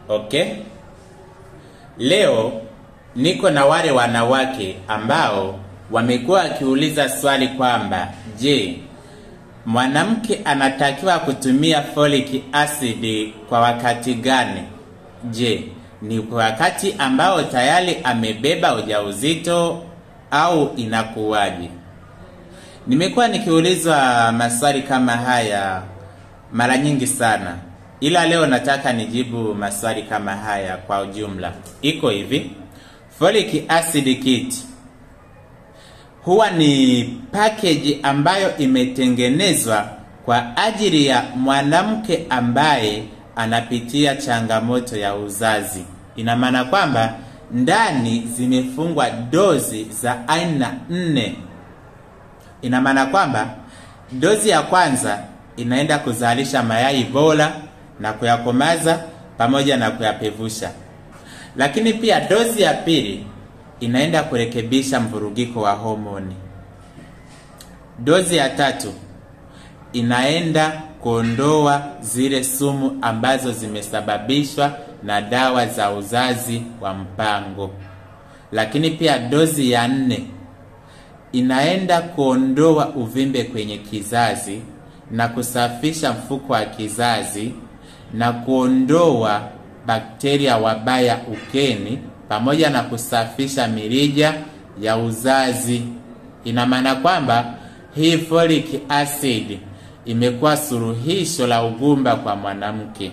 Okay. Leo niko na wale wanawake ambao wamekuwa wakiuliza swali kwamba je, mwanamke anatakiwa kutumia folic acid kwa wakati gani? Je, ni kwa wakati ambao tayari amebeba ujauzito au inakuwaje? Nimekuwa nikiulizwa maswali kama haya mara nyingi sana, ila leo nataka nijibu maswali kama haya kwa ujumla. Iko hivi, folic acid kit huwa ni package ambayo imetengenezwa kwa ajili ya mwanamke ambaye anapitia changamoto ya uzazi. Ina maana kwamba ndani zimefungwa dozi za aina 4. Ina maana kwamba dozi ya kwanza inaenda kuzalisha mayai bora na kuyakomaza pamoja na kuyapevusha. Lakini pia dozi ya pili inaenda kurekebisha mvurugiko wa homoni. Dozi ya tatu inaenda kuondoa zile sumu ambazo zimesababishwa na dawa za uzazi wa mpango. Lakini pia dozi ya 4 inaenda kuondoa uvimbe kwenye kizazi na kusafisha mfuko wa kizazi na kuondoa bakteria wabaya ukeni pamoja na kusafisha mirija ya uzazi. Ina maana kwamba hii folic acid imekuwa suluhisho la ugumba kwa mwanamke.